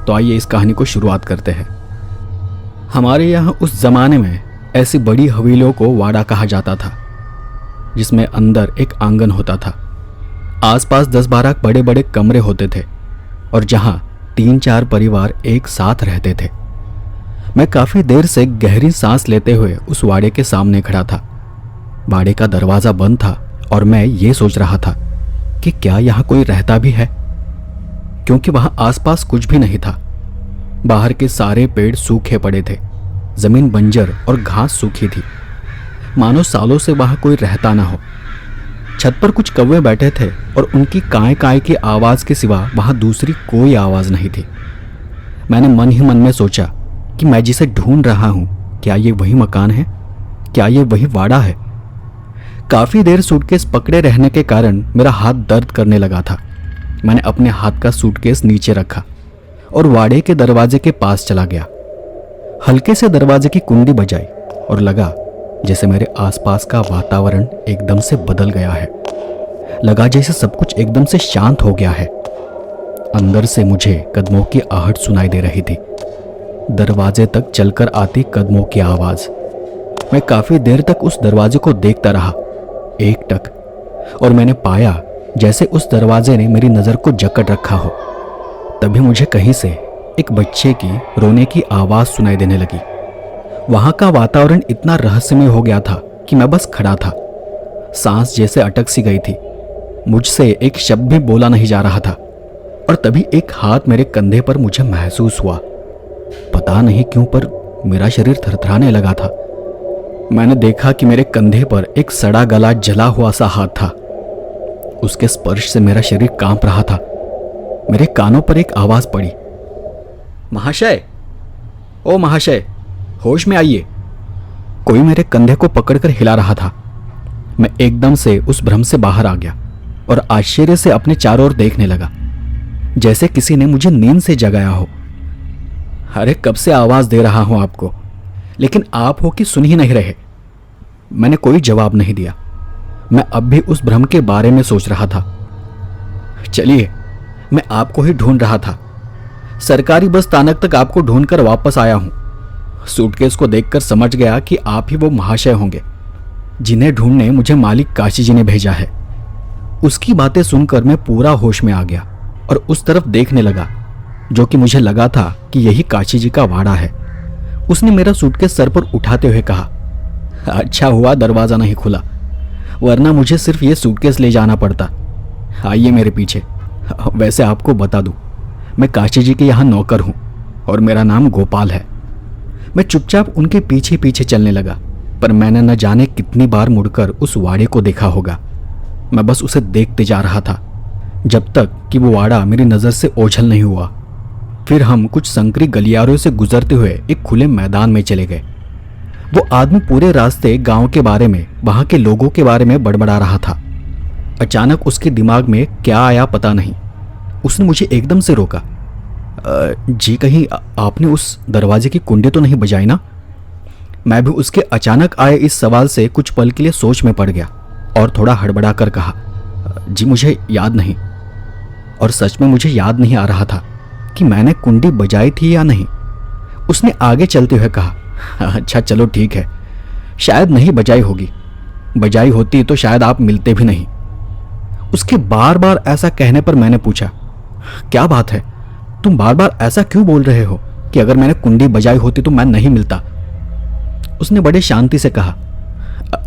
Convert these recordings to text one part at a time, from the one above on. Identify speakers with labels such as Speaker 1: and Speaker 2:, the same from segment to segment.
Speaker 1: तो आइए इस कहानी को शुरुआत करते हैं। हमारे यहाँ उस ज़माने में ऐसी बड़ी हवेलियों को वाड़ा कहा जाता था, जिसमें अंदर एक आंगन होता था। आसपास 10-12 बड़े बड़े कमरे होते थे और जहाँ 3-4 परिवार एक साथ रहते थे। मैं काफ़ी देर से गहरी सांस लेते हुए उस वाड़े के सामने खड़ा था। वाड़े का दरवाज़ा बंद था और मैं ये सोच रहा था कि क्या यहाँ कोई रहता भी है, क्योंकि वहाँ आसपास कुछ भी नहीं था। बाहर के सारे पेड़ सूखे पड़े थे, ज़मीन बंजर और घास सूखी थी, मानो सालों से वहाँ कोई रहता ना हो। छत पर कुछ कौवे बैठे थे और उनकी काय काय की आवाज़ के सिवा वहाँ दूसरी कोई आवाज़ नहीं थी। मैंने मन ही मन में सोचा कि मैं जिसे ढूंढ रहा हूँ, क्या ये वही मकान है, क्या ये वही वाड़ा है। काफ़ी देर सूटकेस पकड़े रहने के कारण मेरा हाथ दर्द करने लगा था। मैंने अपने हाथ का सूटकेस नीचे रखा और वाड़े के दरवाजे के पास चला गया। हल्के से दरवाजे की कुंडी बजाई और लगा जैसे मेरे आसपास का वातावरण एकदम से बदल गया है। लगा जैसे सब कुछ एकदम से शांत हो गया है। अंदर से मुझे कदमों की आहट सुनाई दे रही थी, दरवाजे तक चलकर आती कदमों की आवाज। मैं काफी देर तक उस दरवाजे को देखता रहा, एकटक, और मैंने पाया जैसे उस दरवाजे ने मेरी नजर को जकड़ रखा हो। तभी मुझे कहीं से एक बच्चे की रोने की आवाज सुनाई देने लगी। वहां का वातावरण इतना रहस्यमय हो गया था कि मैं बस खड़ा था। सांस जैसे अटक सी गई थी, मुझसे एक शब्द भी बोला नहीं जा रहा था। और तभी एक हाथ मेरे कंधे पर मुझे महसूस हुआ। पता नहीं क्यों पर मेरा शरीर थरथराने लगा था। मैंने देखा कि मेरे कंधे पर एक सड़ा गला जला हुआ सा हाथ था। उसके स्पर्श से मेरा शरीर कांप रहा था। मेरे कानों पर एक आवाज पड़ी, महाशय, ओ महाशय, होश में आइए। कोई मेरे कंधे को पकड़कर हिला रहा था। मैं एकदम से उस भ्रम से बाहर आ गया और आश्चर्य से अपने चारों ओर देखने लगा, जैसे किसी ने मुझे नींद से जगाया हो। अरे कब से आवाज दे रहा हूं आपको, लेकिन आप हो कि सुन ही नहीं रहे। मैंने कोई जवाब नहीं दिया। मैं अब भी उस भ्रम के बारे में सोच रहा था। चलिए, मैं आपको ही ढूंढ रहा था। सरकारी बस स्थानक तक आपको ढूंढकर वापस आया हूं। सूटकेस को देखकर समझ गया कि आप ही वो महाशय होंगे जिन्हें ढूंढने मुझे मालिक काशी जी ने भेजा है। उसकी बातें सुनकर मैं पूरा होश में आ गया और उस तरफ देखने लगा, जो कि मुझे लगा था कि यही काशी जी का वाड़ा है। उसने मेरा सूटकेस सर पर उठाते हुए कहा, अच्छा हुआ दरवाजा नहीं खुला, वरना मुझे सिर्फ ये सूटकेस ले जाना पड़ता। आइए मेरे पीछे। वैसे आपको बता दूं, मैं काशी जी के यहाँ नौकर हूँ और मेरा नाम गोपाल है। मैं चुपचाप उनके पीछे पीछे चलने लगा, पर मैंने न जाने कितनी बार मुड़कर उस वाड़े को देखा होगा। मैं बस उसे देखते जा रहा था जब तक कि वो वाड़ा मेरी नज़र से ओझल नहीं हुआ। फिर हम कुछ संकरी गलियारों से गुजरते हुए एक खुले मैदान में चले गए। वो आदमी पूरे रास्ते गांव के बारे में, वहां के लोगों के बारे में बड़बड़ा रहा था। अचानक उसके दिमाग में क्या आया पता नहीं, उसने मुझे एकदम से रोका। जी, कहीं आपने उस दरवाजे की कुंडी तो नहीं बजाई ना? मैं भी उसके अचानक आए इस सवाल से कुछ पल के लिए सोच में पड़ गया और थोड़ा हड़बड़ा कर कहा, जी मुझे याद नहीं। और सच में मुझे याद नहीं आ रहा था कि मैंने कुंडी बजाई थी या नहीं। उसने आगे चलते हुए कहा, अच्छा चलो ठीक है, शायद नहीं बजाई होगी, बजाई होती तो शायद आप मिलते भी नहीं। उसके बार बार ऐसा कहने पर मैंने पूछा, क्या बात है, तुम बार बार ऐसा क्यों बोल रहे हो कि अगर मैंने कुंडी बजाई होती तो मैं नहीं मिलता? उसने बड़े शांति से कहा,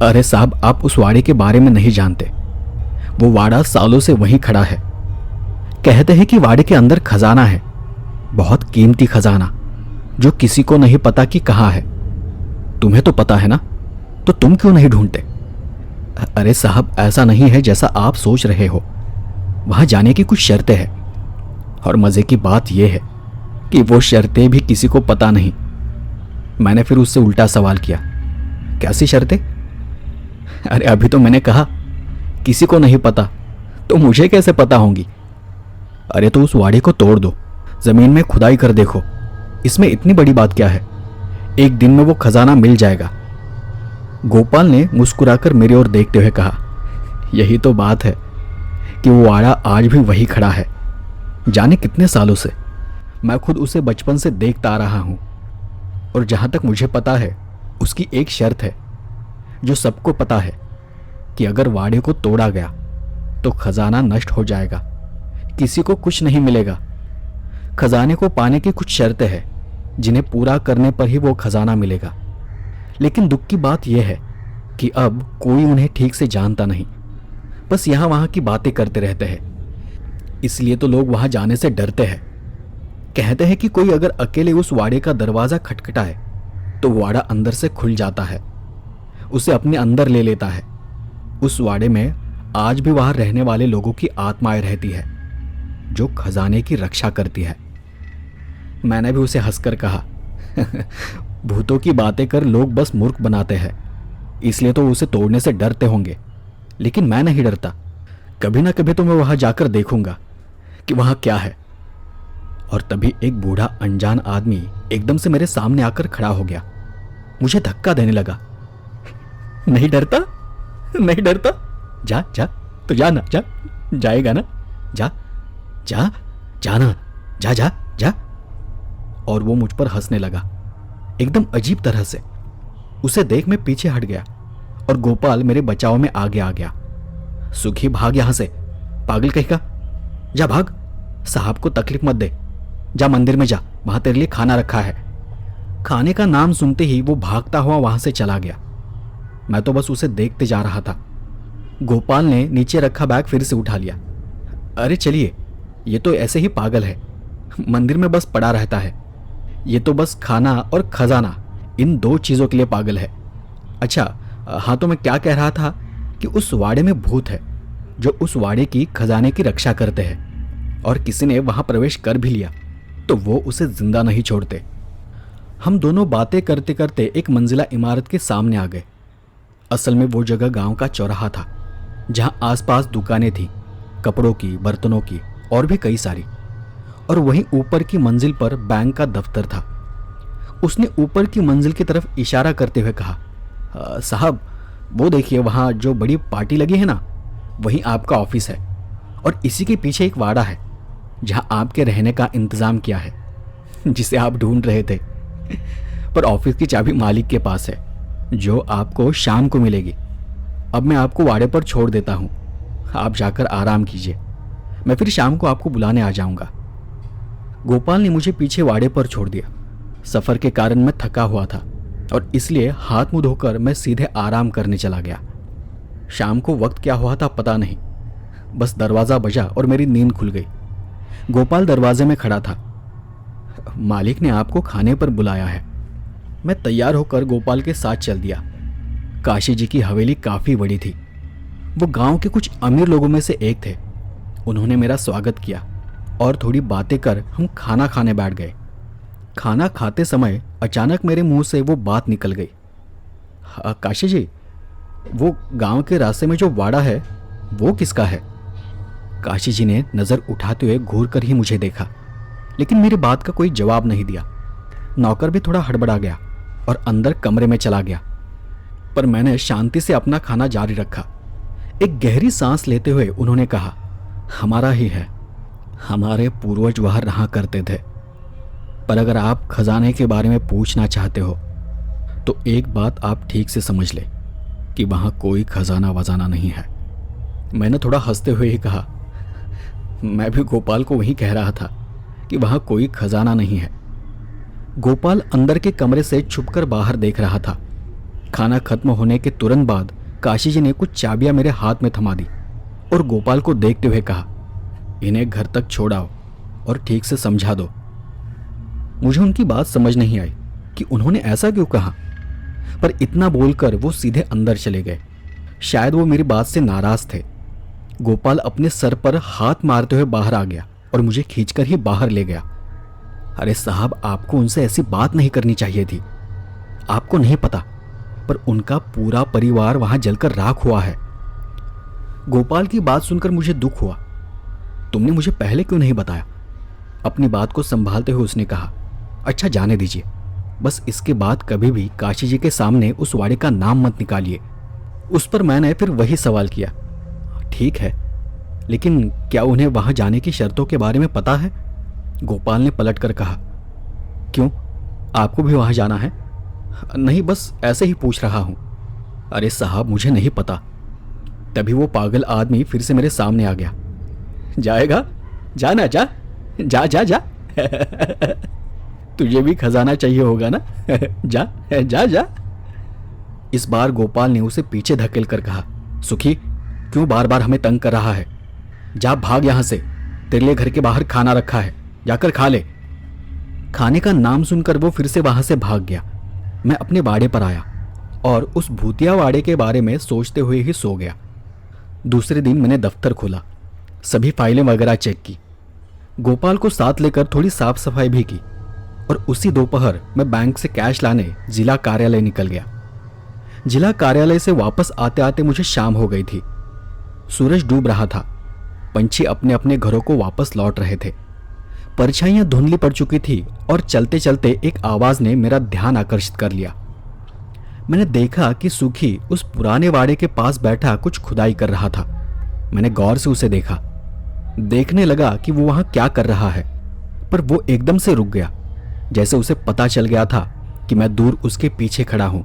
Speaker 1: अरे साहब, आप उस वाड़े के बारे में नहीं जानते। वो वाड़ा सालों से वहीं खड़ा है। कहते हैं कि वाड़े के अंदर खजाना है, बहुत कीमती खजाना, जो किसी को नहीं पता कि कहाँ है। तुम्हें तो पता है ना, तो तुम क्यों नहीं ढूंढते? अरे साहब, ऐसा नहीं है जैसा आप सोच रहे हो। वहां जाने की कुछ शर्तें हैं, और मजे की बात यह है कि वो शर्तें भी किसी को पता नहीं। मैंने फिर उससे उल्टा सवाल किया, कैसी शर्तें? अरे अभी तो मैंने कहा किसी को नहीं पता, तो मुझे कैसे पता होंगी? अरे तो उस वाड़े को तोड़ दो, जमीन में खुदाई कर देखो, इसमें इतनी बड़ी बात क्या है? एक दिन में वो खजाना मिल जाएगा। गोपाल ने मुस्कुराकर मेरी ओर देखते हुए कहा, यही तो बात है कि वो वाड़ा आज भी वही खड़ा है, जाने कितने सालों से। मैं खुद उसे बचपन से देखता आ रहा हूं, और जहां तक मुझे पता है उसकी एक शर्त है जो सबको पता है कि अगर वाड़े को तोड़ा गया तो खजाना नष्ट हो जाएगा, किसी को कुछ नहीं मिलेगा। खजाने को पाने की कुछ शर्तें हैं जिन्हें पूरा करने पर ही वो खजाना मिलेगा। लेकिन दुख की बात यह है कि अब कोई उन्हें ठीक से जानता नहीं, बस यहां वहां की बातें करते रहते हैं। इसलिए तो लोग वहां जाने से डरते हैं। कहते हैं कि कोई अगर अकेले उस वाड़े का दरवाजा खटखटाए तो वाड़ा अंदर से खुल जाता है, उसे अपने अंदर ले लेता है। उस वाड़े में आज भी वहां रहने वाले लोगों की आत्माएं रहती है जो खजाने की रक्षा करती है। मैंने भी उसे हंसकर कहा, भूतों की बातें कर लोग बस मूर्ख बनाते हैं, इसलिए तो उसे तोड़ने से डरते होंगे, लेकिन मैं नहीं डरता। कभी ना कभी तो मैं वहां जाकर देखूंगा कि वहां क्या है। और तभी एक बूढ़ा अनजान आदमी एकदम से मेरे सामने आकर खड़ा हो गया, मुझे धक्का देने लगा। नहीं डरता? नहीं डरता? जा जा, तो जा ना, जा, जाएगा ना, जा जा, जाना, जा जा जा। और वो मुझ पर हंसने लगा एकदम अजीब तरह से। उसे देख मैं पीछे हट गया और गोपाल मेरे बचाव में आगे आ गया। सुखी, भाग यहां से, पागल कहीं का, जा भाग, साहब को तकलीफ मत दे, जा मंदिर में जा, वहां तेरे लिए खाना रखा है। खाने का नाम सुनते ही वो भागता हुआ वहां से चला गया। मैं तो बस उसे देखते जा रहा था। गोपाल ने नीचे रखा बैग फिर से उठा लिया। अरे चलिए, ये तो ऐसे ही पागल है, मंदिर में बस पड़ा रहता है। ये तो बस खाना और खजाना, इन दो चीजों के लिए पागल है। अच्छा, हाँ, तो मैं क्या कह रहा था कि उस वाड़े में भूत है जो उस वाड़े की खजाने की रक्षा करते हैं, और किसी ने वहां प्रवेश कर भी लिया तो वो उसे जिंदा नहीं छोड़ते। हम दोनों बातें करते करते एक मंजिला इमारत के सामने आ गए। असल में वो जगह गांव का चौराहा था जहां आसपास दुकानें थीं, कपड़ों की, बर्तनों की और भी कई सारी। और वहीं ऊपर की मंजिल पर बैंक का दफ्तर था। उसने ऊपर की मंजिल की तरफ इशारा करते हुए कहा, साहब, वो देखिए वहां जो बड़ी पार्टी लगी है ना, वहीं आपका ऑफिस है, और इसी के पीछे एक वाड़ा है जहां आपके रहने का इंतजाम किया है, जिसे आप ढूंढ रहे थे। पर ऑफिस की चाबी मालिक के पास है, जो आपको शाम को मिलेगी। अब मैं आपको वाड़े पर छोड़ देता हूं, आप जाकर आराम कीजिए, मैं फिर शाम को आपको बुलाने आ जाऊंगा। गोपाल ने मुझे पीछे वाड़े पर छोड़ दिया। सफर के कारण मैं थका हुआ था और इसलिए हाथ मुंह धोकर मैं सीधे आराम करने चला गया। शाम को वक्त क्या हुआ था पता नहीं, बस दरवाजा बजा और मेरी नींद खुल गई। गोपाल दरवाजे में खड़ा था। मालिक ने आपको खाने पर बुलाया है। मैं तैयार होकर गोपाल के साथ चल दिया। काशी जी की हवेली काफी बड़ी थी। वो गांव के कुछ अमीर लोगों में से एक थे। उन्होंने मेरा स्वागत किया और थोड़ी बातें कर हम खाना खाने बैठ गए। खाना खाते समय अचानक मेरे मुंह से वो बात निकल गई, काशी जी, वो गांव के रास्ते में जो वाड़ा है वो किसका है? काशी जी ने नजर उठाते हुए घूर कर ही मुझे देखा, लेकिन मेरी बात का कोई जवाब नहीं दिया। नौकर भी थोड़ा हड़बड़ा गया और अंदर कमरे में चला गया, पर मैंने शांति से अपना खाना जारी रखा। एक गहरी सांस लेते हुए उन्होंने कहा, हमारा ही है, हमारे पूर्वज वहां रहा करते थे। पर अगर आप खजाने के बारे में पूछना चाहते हो तो एक बात आप ठीक से समझ ले कि वहां कोई खजाना वजाना नहीं है। मैंने थोड़ा हंसते हुए ही कहा, मैं भी गोपाल को वही कह रहा था कि वहां कोई खजाना नहीं है। गोपाल अंदर के कमरे से छुपकर बाहर देख रहा था। खाना खत्म होने के तुरंत बाद काशी जी ने कुछ चाबियां मेरे हाथ में थमा दी और गोपाल को देखते हुए कहा, इन्हें घर तक छोड़ाओ और ठीक से समझा दो। मुझे उनकी बात समझ नहीं आई कि उन्होंने ऐसा क्यों कहा, पर इतना बोलकर वो सीधे अंदर चले गए। शायद वो मेरी बात से नाराज थे। गोपाल अपने सर पर हाथ मारते हुए बाहर आ गया और मुझे खींचकर ही बाहर ले गया। अरे साहब, आपको उनसे ऐसी बात नहीं करनी चाहिए थी। आपको नहीं पता, पर उनका पूरा परिवार वहां जलकर राख हुआ है। गोपाल की बात सुनकर मुझे दुख हुआ। तुमने मुझे पहले क्यों नहीं बताया? अपनी बात को संभालते हुए उसने कहा, अच्छा जाने दीजिए, बस इसके बाद कभी भी काशी जी के सामने उस वाड़े का नाम मत निकालिए। उस पर मैंने फिर वही सवाल किया, ठीक है, लेकिन क्या उन्हें वहां जाने की शर्तों के बारे में पता है? गोपाल ने पलट कर कहा, क्यों, आपको भी वहां जाना है? नहीं, बस ऐसे ही पूछ रहा हूं। अरे साहब, मुझे नहीं पता। तभी वो पागल आदमी फिर से मेरे सामने आ गया। जाएगा? जाना, जा जा जा जा। तुझे भी खजाना चाहिए होगा ना? जा जा जा। इस बार गोपाल ने उसे पीछे धकेल कर कहा, सुखी, क्यों बार बार हमें तंग कर रहा है? जा, भाग यहां से। तेरे लिए घर के बाहर खाना रखा है, जाकर खा ले। खाने का नाम सुनकर वो फिर से वहां से भाग गया। मैं अपने बाड़े पर आया और उस भूतिया वाड़े के बारे में सोचते हुए ही सो गया। दूसरे दिन मैंने दफ्तर खोला, सभी फाइलें वगैरह चेक की, गोपाल को साथ लेकर थोड़ी साफ सफाई भी की और उसी दोपहर मैं बैंक से कैश लाने जिला कार्यालय निकल गया। जिला कार्यालय से वापस आते आते मुझे शाम हो गई थी। सूरज डूब रहा था, पंछी अपने अपने घरों को वापस लौट रहे थे, परछाइयां धुंधली पड़ चुकी थी और चलते चलते एक आवाज ने मेरा ध्यान आकर्षित कर लिया। मैंने देखा कि सुखी उस पुराने वाड़े के पास बैठा कुछ खुदाई कर रहा था। मैंने गौर से उसे देखा, देखने लगा कि वो वहां क्या कर रहा है, पर वो एकदम से रुक गया, जैसे उसे पता चल गया था कि मैं दूर उसके पीछे खड़ा हूं।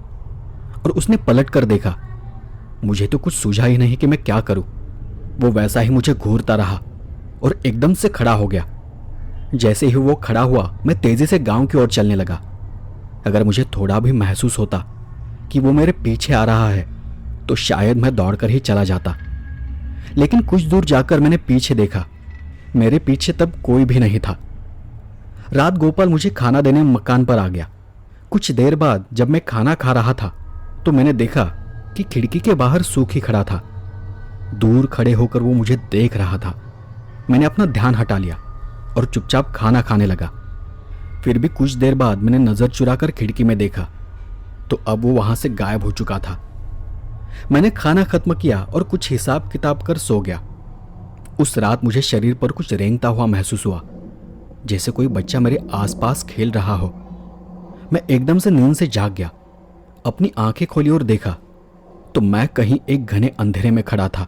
Speaker 1: और उसने पलट कर देखा। मुझे तो कुछ सूझा ही नहीं कि मैं क्या करूं। वो वैसा ही मुझे घूरता रहा और एकदम से खड़ा हो गया। जैसे ही वो खड़ा हुआ, मैं तेजी से गांव की ओर चलने लगा। अगर मुझे थोड़ा भी महसूस होता कि वो मेरे पीछे आ रहा है तो शायद मैं दौड़कर ही चला जाता, लेकिन कुछ दूर जाकर मैंने पीछे देखा। मेरे पीछे तब कोई भी नहीं था। रात गोपाल मुझे खाना देने मकान पर आ गया। कुछ देर बाद जब मैं खाना खा रहा था तो मैंने देखा कि खिड़की के बाहर सूखी खड़ा था। दूर खड़े होकर वो मुझे देख रहा था। मैंने अपना ध्यान हटा लिया और चुपचाप खाना खाने लगा। फिर भी कुछ देर बाद मैंने नजर चुराकर खिड़की में देखा तो अब वो वहां से गायब हो चुका था। मैंने खाना खत्म किया और कुछ हिसाब किताब कर सो गया। उस रात मुझे शरीर पर कुछ रेंगता हुआ महसूस हुआ, जैसे कोई बच्चा मेरे आसपास खेल रहा हो। मैं एकदम से नींद से जाग गया। अपनी आंखें खोली और देखा तो मैं कहीं एक घने अंधेरे में खड़ा था।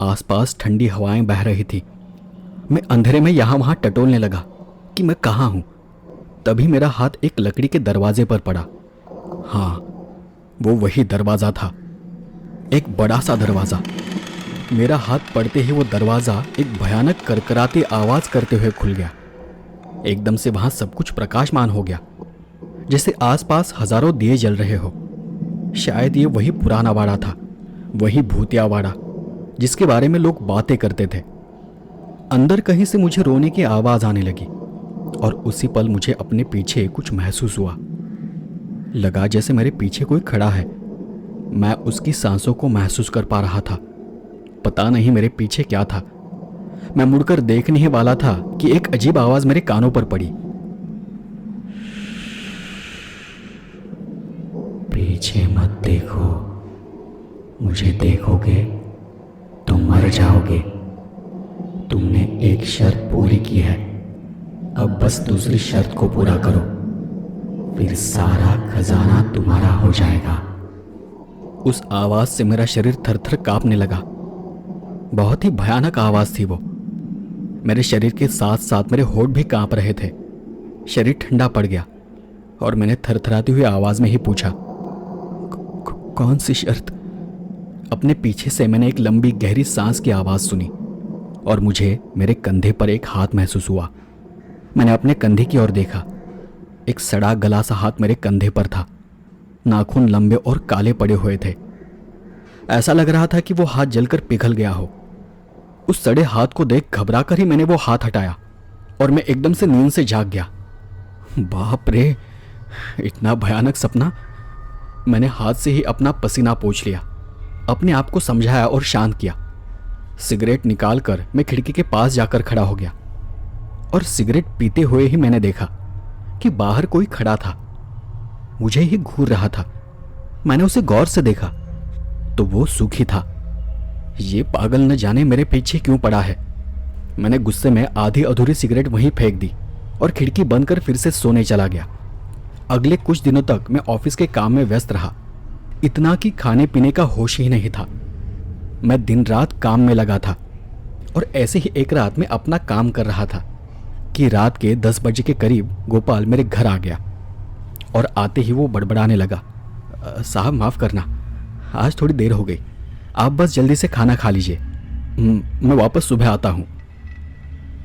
Speaker 1: आसपास ठंडी हवाएं बह रही थी। मैं अंधेरे में यहां वहां टटोलने लगा कि मैं कहां हूं। तभी मेरा हाथ एक लकड़ी के दरवाजे पर पड़ा। हाँ, वो वही दरवाजा था, एक बड़ा सा दरवाजा। मेरा हाथ पड़ते ही वो दरवाजा एक भयानक करकराती आवाज करते हुए खुल गया। एकदम से वहां सब कुछ प्रकाशमान हो गया, जैसे आसपास हजारों दिए जल रहे हो। शायद ये वही पुराना वाड़ा था, वही भूतिया वाड़ा जिसके बारे में लोग बातें करते थे। अंदर कहीं से मुझे रोने की आवाज आने लगी और उसी पल मुझे अपने पीछे कुछ महसूस हुआ। लगा जैसे मेरे पीछे कोई खड़ा है। मैं उसकी सांसों को महसूस कर पा रहा था। पता नहीं मेरे पीछे क्या था। मैं मुड़कर देखने ही वाला था कि एक अजीब आवाज मेरे कानों पर पड़ी। पीछे मत देखो, मुझे देखोगे तो मर जाओगे। तुमने एक शर्त पूरी की है, अब बस दूसरी शर्त को पूरा करो, फिर सारा खजाना तुम्हारा हो जाएगा। उस आवाज से मेरा शरीर थर-थर कांपने लगा। बहुत ही भयानक आवाज थी वो। मेरे शरीर के साथ साथ मेरे होंठ भी कांप रहे थे। शरीर ठंडा पड़ गया और मैंने थरथराती हुई आवाज में ही पूछा, कौन सी शर्त? अपने पीछे से मैंने एक लंबी गहरी सांस की आवाज सुनी और मुझे मेरे कंधे पर एक हाथ महसूस हुआ। मैंने अपने कंधे की ओर देखा। एक सड़ा गला सा हाथ मेरे कंधे पर था। नाखून लंबे और काले पड़े हुए थे। ऐसा लग रहा था कि वो हाथ जलकर पिघल गया हो। उस सड़े हाथ को देख घबराकर ही मैंने वो हाथ हटाया और मैं एकदम से नींद से जाग गया। बाप रे, इतना भयानक सपना। मैंने हाथ से ही अपना पसीना पोंछ लिया, अपने आप को समझाया और शांत किया। सिगरेट निकालकर मैं खिड़की के पास जाकर खड़ा हो गया और सिगरेट पीते हुए ही मैंने देखा कि बाहर कोई खड़ा था, मुझे ही घूर रहा था। मैंने उसे गौर से देखा तो वो सूखी था। ये पागल न जाने मेरे पीछे क्यों पड़ा है। मैंने गुस्से में आधी अधूरी सिगरेट वहीं फेंक दी और खिड़की बंद कर फिर से सोने चला गया। अगले कुछ दिनों तक मैं ऑफिस के काम में व्यस्त रहा, इतना कि खाने पीने का होश ही नहीं था। मैं दिन रात काम में लगा था और ऐसे ही एक रात में अपना काम कर रहा था। कि रात के 10 बजे के करीब गोपाल मेरे घर आ गया और आते ही वो बड़बड़ाने लगा, साहब माफ़ करना, आज थोड़ी देर हो गई, आप बस जल्दी से खाना खा लीजिए, मैं वापस सुबह आता हूँ।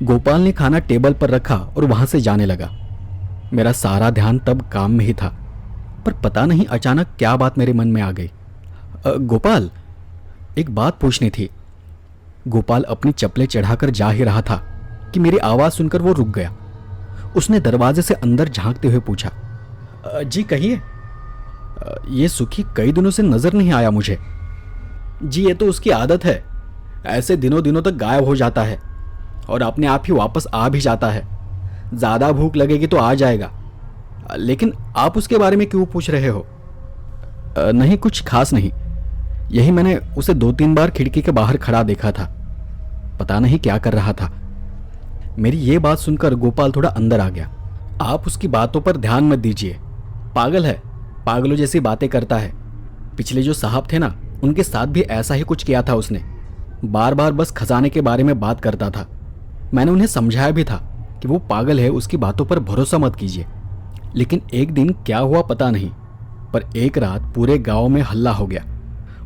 Speaker 1: गोपाल ने खाना टेबल पर रखा और वहाँ से जाने लगा। मेरा सारा ध्यान तब काम में ही था, पर पता नहीं अचानक क्या बात मेरे मन में आ गई। गोपाल, एक बात पूछनी थी। गोपाल अपनी चप्पलें चढ़ाकर जा ही रहा था कि मेरी आवाज़ सुनकर वो रुक गया। उसने दरवाजे से अंदर झांकते हुए पूछा, जी कहिए। ये सुखी कई दिनों से नजर नहीं आया मुझे। जी ये तो उसकी आदत है, ऐसे दिनों दिनों तक गायब हो जाता है और अपने आप ही वापस आ भी जाता है। ज़्यादा भूख लगेगी तो आ जाएगा। लेकिन आप उसके बारे में क्यों पूछ रहे हो? नहीं, कुछ खास नहीं, यही मैंने उसे 2-3 बार खिड़की के बाहर खड़ा देखा था, पता नहीं क्या कर रहा था। मेरी ये बात सुनकर गोपाल थोड़ा अंदर आ गया। आप उसकी बातों पर ध्यान मत दीजिए, पागल है, पागलों जैसी बातें करता है। पिछले जो साहब थे ना, उनके साथ भी ऐसा ही कुछ किया था उसने। बार बार बस खजाने के बारे में बात करता था। मैंने उन्हें समझाया भी था कि वो पागल है, उसकी बातों पर भरोसा मत कीजिए। लेकिन एक दिन क्या हुआ पता नहीं, पर एक रात पूरे गांव में हल्ला हो गया।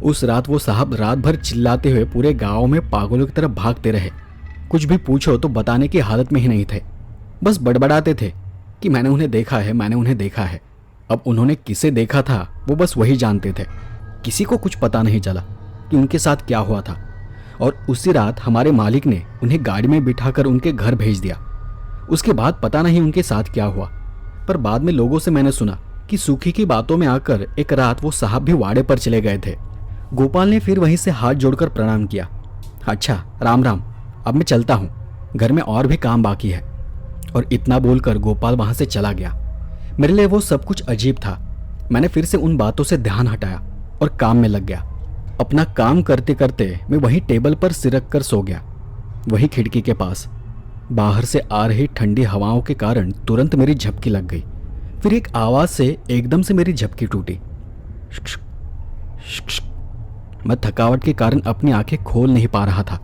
Speaker 1: उस रात वो साहब रात भर चिल्लाते हुए पूरे गांव में पागलों की तरह भागते रहे। कुछ भी पूछो तो बताने की हालत में ही नहीं थे, बस बड़बड़ाते थे कि मैंने उन्हें देखा है, मैंने उन्हें देखा है। अब उन्होंने किसे देखा था वो बस वही जानते थे। किसी को कुछ पता नहीं चला कि उनके साथ क्या हुआ था। और उसी रात हमारे मालिक ने उन्हें गाड़ी में बिठाकर उनके घर भेज दिया। उसके बाद पता नहीं उनके साथ क्या हुआ, पर बाद में लोगों से मैंने सुना कि सुखी की बातों में आकर एक रात वो साहब भी वाड़े पर चले गए थे। गोपाल ने फिर वहीं से हाथ जोड़कर प्रणाम किया। अच्छा, राम राम, अब मैं चलता हूँ, घर में और भी काम बाकी है। और इतना बोलकर गोपाल वहां से चला गया। मेरे लिए वो सब कुछ अजीब था। मैंने फिर से उन बातों से ध्यान हटाया और काम में लग गया। अपना काम करते करते मैं वही टेबल पर सिर रख कर सो गया, वही खिड़की के पास। बाहर से आ रही ठंडी हवाओं के कारण तुरंत मेरी झपकी लग गई। फिर एक आवाज से एकदम से मेरी झपकी टूटी। मैं थकावट के कारण अपनी आंखें खोल नहीं पा रहा था।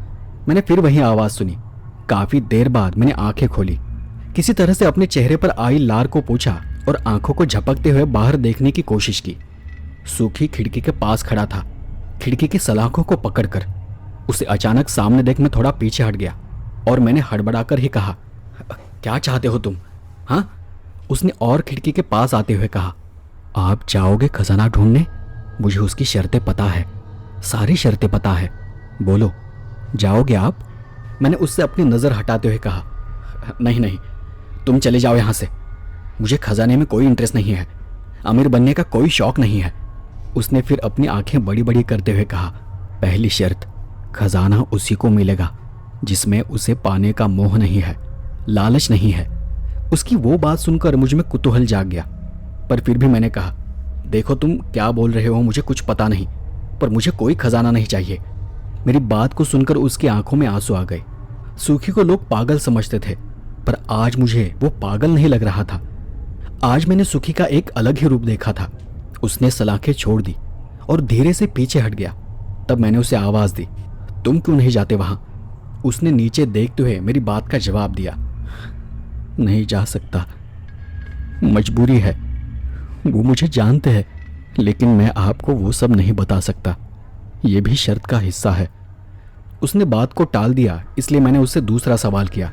Speaker 1: मैंने फिर वही आवाज सुनी। काफी देर बाद मैंने आंखें खोली। किसी तरह से अपने चेहरे पर आई लार को पोंछा और आंखों को झपकते हुए बाहर देखने की कोशिश की। सूखी खिड़की के पास खड़ा था, खिड़की की सलाखों को पकड़कर। उसे अचानक सामने देख मैं थोड़ा पीछे हट गया और मैंने हड़बड़ाकर ही कहा, क्या चाहते हो तुम? हाँ? उसने और खिड़की के पास आते हुए कहा, आप जाओगे खजाना ढूंढने? मुझे उसकी शर्तें पता है, सारी शर्तें पता है, बोलो जाओगे आप? मैंने उससे अपनी नजर हटाते हुए कहा, नहीं नहीं, तुम चले जाओ यहां से, मुझे खजाने में कोई इंटरेस्ट नहीं है, अमीर बनने का कोई शौक नहीं है। उसने फिर अपनी आंखें बड़ी बड़ी करते हुए कहा, पहली शर्त, खजाना उसी को मिलेगा जिसमें उसे पाने का मोह नहीं है, लालच नहीं है। उसकी वो बात सुनकर मुझ में कुतूहल जाग गया, पर फिर भी मैंने कहा, देखो तुम क्या बोल रहे हो, मुझे कुछ पता नहीं, पर मुझे कोई खजाना नहीं चाहिए। मेरी बात को सुनकर उसकी आंखों में आंसू आ गए। सूखी को लोग पागल समझते थे, पर आज मुझे वो पागल नहीं लग रहा था। आज मैंने सुखी का एक अलग ही रूप देखा था। उसने सलाखें छोड़ दी और धीरे से पीछे हट गया। तब मैंने उसे आवाज दी, तुम क्यों नहीं जाते वहां? उसने नीचे देखते हुए मेरी बात का जवाब दिया, नहीं जा सकता, मजबूरी है। वो मुझे जानते हैं, लेकिन मैं आपको वो सब नहीं बता सकता, ये भी शर्त का हिस्सा है। उसने बात को टाल दिया, इसलिए मैंने उससे दूसरा सवाल किया,